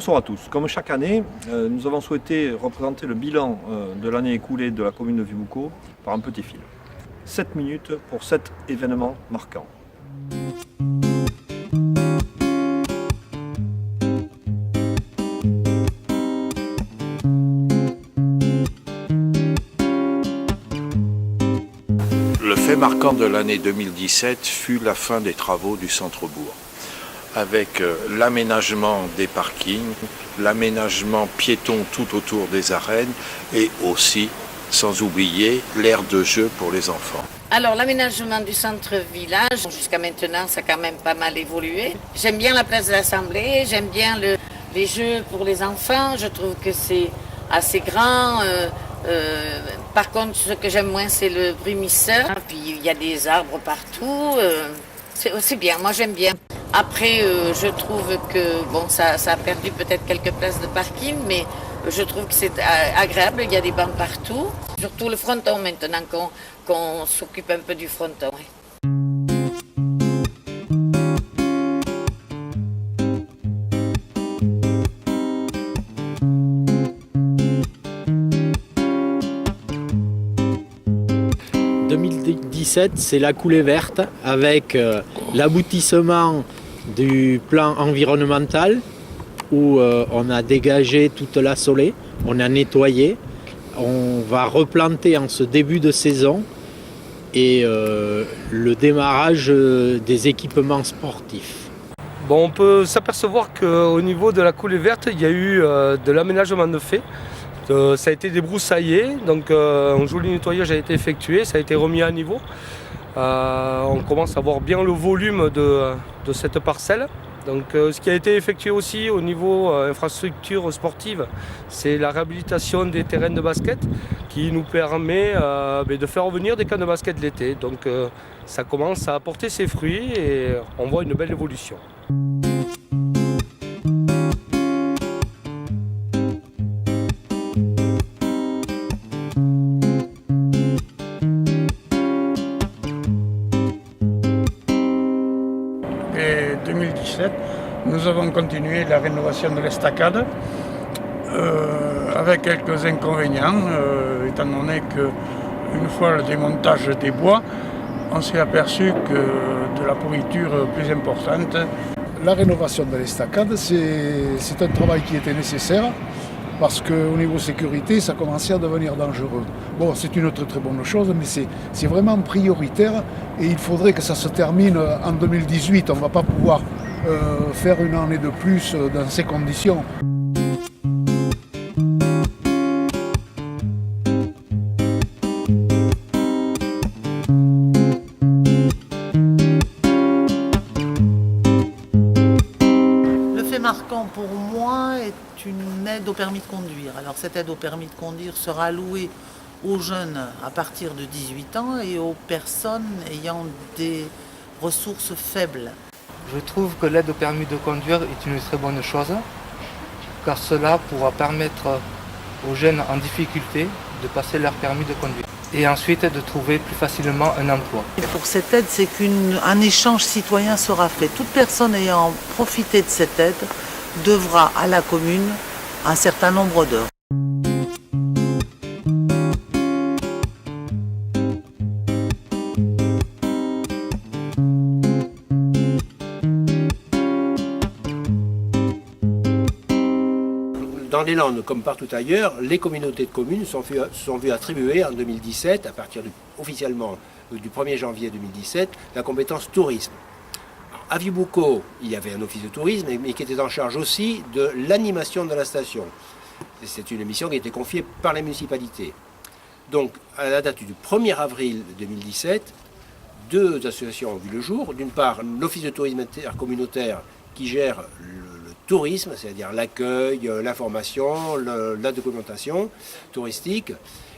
Bonsoir à tous. Comme chaque année, nous avons souhaité représenter le bilan de l'année écoulée de la commune de Vieux-Boucau par un petit film. 7 minutes pour 7 événements marquants. Le fait marquant de l'année 2017 fut la fin des travaux du centre-bourg, avec l'aménagement des parkings, l'aménagement piéton tout autour des arènes et aussi, sans oublier, l'aire de jeu pour les enfants. Alors l'aménagement du centre-village, jusqu'à maintenant ça a quand même pas mal évolué. J'aime bien la place de l'Assemblée, j'aime bien les jeux pour les enfants, je trouve que c'est assez grand. Par contre, ce que j'aime moins, c'est le bruimisseur. Puis il y a des arbres partout. C'est bien, moi j'aime bien. Après, je trouve que bon, ça a perdu peut-être quelques places de parking, mais je trouve que c'est agréable. Il y a des bancs partout. Surtout le fronton maintenant qu'on s'occupe un peu du fronton. Ouais. En 2017, c'est la coulée verte avec l'aboutissement du plan environnemental où on a dégagé toute la Solée, on a nettoyé, on va replanter en ce début de saison et le démarrage des équipements sportifs. Bon, on peut s'apercevoir qu'au niveau de la coulée verte, il y a eu de l'aménagement de fait. Ça a été débroussaillé, donc un joli nettoyage a été effectué, ça a été remis à niveau. On commence à voir bien le volume de cette parcelle. Donc, ce qui a été effectué aussi au niveau infrastructure sportive, c'est la réhabilitation des terrains de basket qui nous permet de faire revenir des camps de basket l'été. Donc ça commence à apporter ses fruits et on voit une belle évolution. Et 2017, nous avons continué la rénovation de l'estacade avec quelques inconvénients, étant donné qu'une fois le démontage des bois, on s'est aperçu que de la pourriture plus importante. La rénovation de l'estacade, c'est un travail qui était nécessaire parce qu'au niveau sécurité, ça commençait à devenir dangereux. Bon, c'est une très bonne chose, mais c'est vraiment prioritaire et il faudrait que ça se termine en 2018. On ne va pas pouvoir faire une année de plus dans ces conditions. Le fait marquant pour moi est une aide au permis de conduire. Alors cette aide au permis de conduire sera allouée aux jeunes à partir de 18 ans et aux personnes ayant des ressources faibles. Je trouve que l'aide au permis de conduire est une très bonne chose, car cela pourra permettre aux jeunes en difficulté de passer leur permis de conduire et ensuite de trouver plus facilement un emploi. Pour cette aide, c'est qu'un échange citoyen sera fait. Toute personne ayant profité de cette aide devra à la commune un certain nombre d'heures. Dans les Landes, comme partout ailleurs, les communautés de communes sont vues attribuer en 2017, à partir officiellement du 1er janvier 2017, la compétence tourisme. Alors, à Vieux-Boucau, il y avait un office de tourisme, mais qui était en charge aussi de l'animation de la station. C'est une mission qui a été confiée par la municipalité. Donc, à la date du 1er avril 2017, deux associations ont vu le jour. D'une part, l'office de tourisme intercommunautaire qui gère le tourisme, c'est-à-dire l'accueil, l'information, la documentation touristique.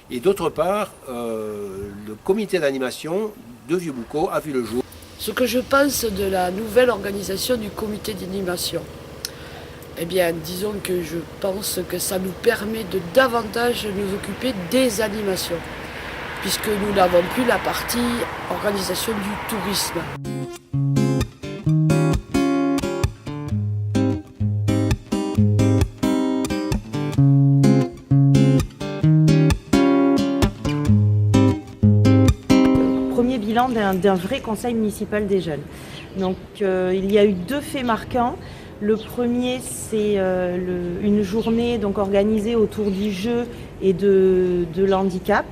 Et d'autre part, le comité d'animation de Vieux-Boucau a vu le jour. Ce que je pense de la nouvelle organisation du comité d'animation, eh bien, disons que je pense que ça nous permet de davantage nous occuper des animations, puisque nous n'avons plus la partie organisation du tourisme. d'un vrai conseil municipal des jeunes. Donc il y a eu 2 faits marquants. Le premier, c'est une journée donc, organisée autour du jeu et de l'handicap,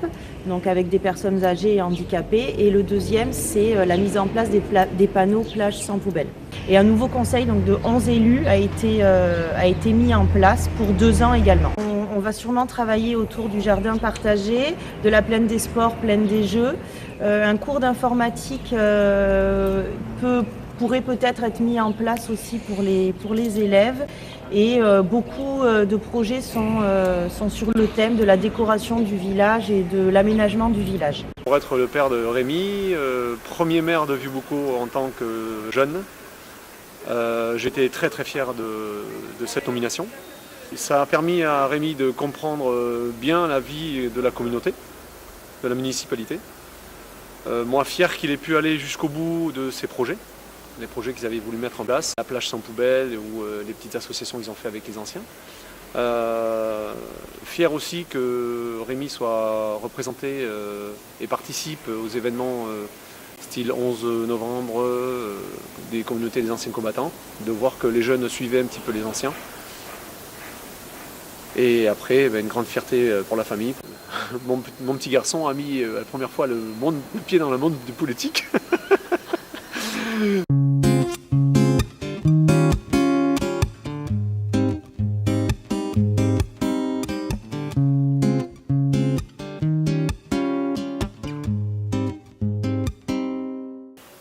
donc avec des personnes âgées et handicapées. Et le deuxième, c'est la mise en place des panneaux plages sans poubelle. Et un nouveau conseil donc, de 11 élus a été mis en place pour 2 ans également. On va sûrement travailler autour du jardin partagé, de la plaine des sports, plaine des jeux. Un cours d'informatique pourrait peut-être être mis en place aussi pour les élèves. Et beaucoup de projets sont sur le thème de la décoration du village et de l'aménagement du village. Pour être le père de Rémi, premier maire de Vieux-Boucau en tant que jeune, j'étais très très fier de cette nomination. Ça a permis à Rémi de comprendre bien la vie de la communauté, de la municipalité. Moi fier qu'il ait pu aller jusqu'au bout de ses projets. Les projets qu'ils avaient voulu mettre en place, la plage sans poubelle ou les petites associations qu'ils ont fait avec les anciens. Fier aussi que Rémi soit représenté et participe aux événements style 11 novembre, des communautés des anciens combattants, de voir que les jeunes suivaient un petit peu les anciens. Et après, une grande fierté pour la famille. Mon petit garçon a mis la première fois le pied dans le monde du politique.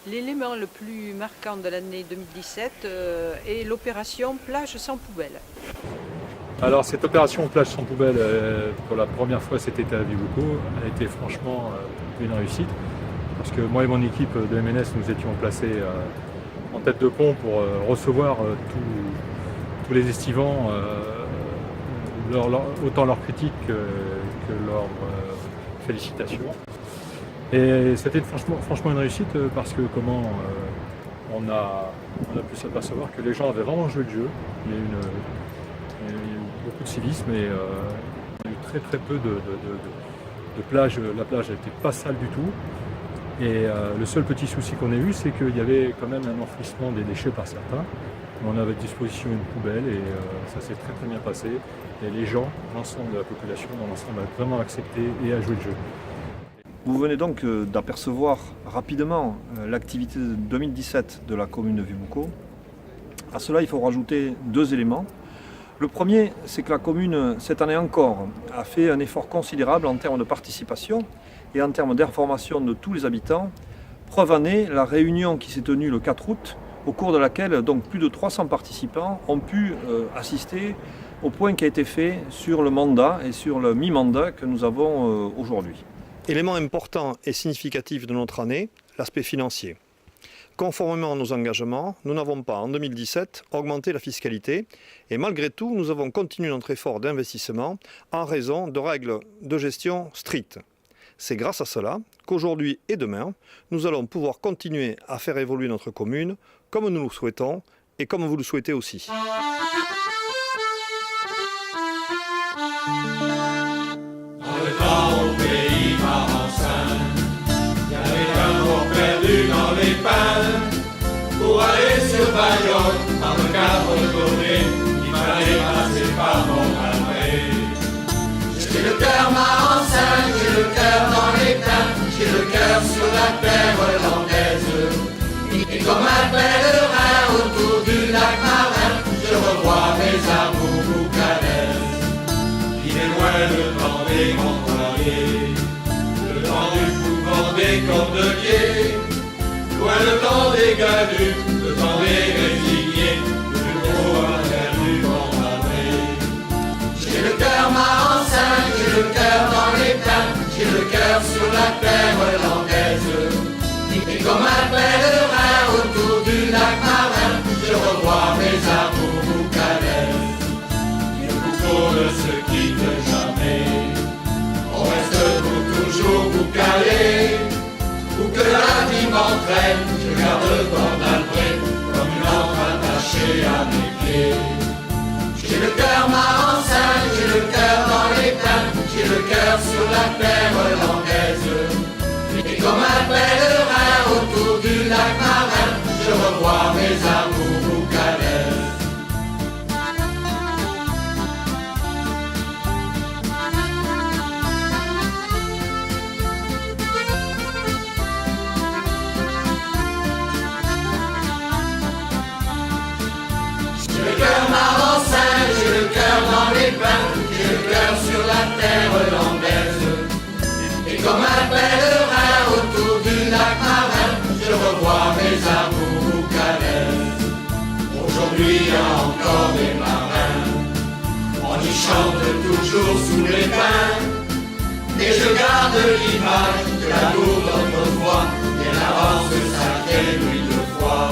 L'élément le plus marquant de l'année 2017 est l'opération Plage sans poubelle. Alors cette opération Plage sans poubelle, pour la première fois cet été à Vieux-Boucau, a été franchement une réussite. Parce que moi et mon équipe de MNS, nous étions placés en tête de pont pour recevoir tous les estivants, autant leurs critiques que leurs félicitations. Et c'était franchement une réussite parce que on a pu s'apercevoir que les gens avaient vraiment joué le jeu. Il y a eu beaucoup de civisme et il y a eu très très peu de plages. La plage n'était pas sale du tout. Et le seul petit souci qu'on a eu, c'est qu'il y avait quand même un enfouissement des déchets par certains. On avait à disposition une poubelle et ça s'est très très bien passé. Et les gens, l'ensemble de la population, dans l'ensemble, a vraiment accepté et a joué le jeu. Vous venez donc d'apercevoir rapidement l'activité de 2017 de la commune de Vieux-Boucau. À cela, il faut rajouter 2 éléments. Le premier, c'est que la commune, cette année encore, a fait un effort considérable en termes de participation et en termes d'information de tous les habitants. Preuve en est la réunion qui s'est tenue le 4 août, au cours de laquelle donc, plus de 300 participants ont pu assister au point qui a été fait sur le mandat et sur le mi-mandat que nous avons aujourd'hui. Élément important et significatif de notre année, l'aspect financier. Conformément à nos engagements, nous n'avons pas, en 2017, augmenté la fiscalité et malgré tout, nous avons continué notre effort d'investissement en raison de règles de gestion strictes. C'est grâce à cela qu'aujourd'hui et demain, nous allons pouvoir continuer à faire évoluer notre commune comme nous le souhaitons et comme vous le souhaitez aussi. Dans les pins, pour aller sur Bayonne, par le cadre de Corée, il fallait passer par Montmartre. J'ai le cœur marensin, j'ai le cœur dans les pins, j'ai le cœur sur la terre hollandaise. Et comme un pèlerin autour du lac marin, je revois mes amours boucanaises. Il est loin le temps des grands poiriers, le temps du couvent des cordeliers. Loin le temps des gagnus, le temps des résignés, le gros à terre du Montmartre. J'ai le cœur marensin, j'ai le cœur dans les pins, j'ai le cœur sur la terre hollandaise. Et comme un pèlerin autour du lac marin, je revois mes amours boucanaises. Vieux-Boucau ne se quitte jamais, on reste pour toujours boucalés. Où que la vie m'entraîne, je garde ton Alfred comme une encre attachée à mes pieds. J'ai le cœur marensin, j'ai le cœur dans les pins, j'ai le cœur sur la terre hollandaise. Et comme un pèlerin qui chante toujours sous les pins. Et je garde l'image de l'amour d'autrefois, bien avant ce sacré nuit de froid.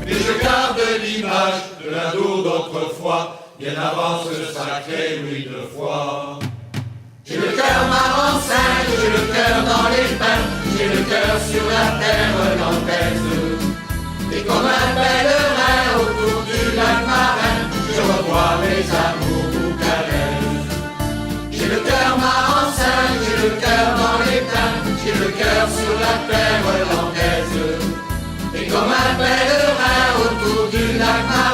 Et je garde l'image de l'amour d'autrefois, bien avant ce sacré nuit de froid. J'ai le cœur marensin, j'ai le cœur dans les pins, j'ai le cœur sur la terre nantaise. Et comme un pèlerin autour du lac marin, je revois mes amours boucanaises. J'ai le cœur marensin, j'ai le cœur dans les pins, j'ai le cœur sur la terre nantaise. Et comme un pèlerin autour du lac marin,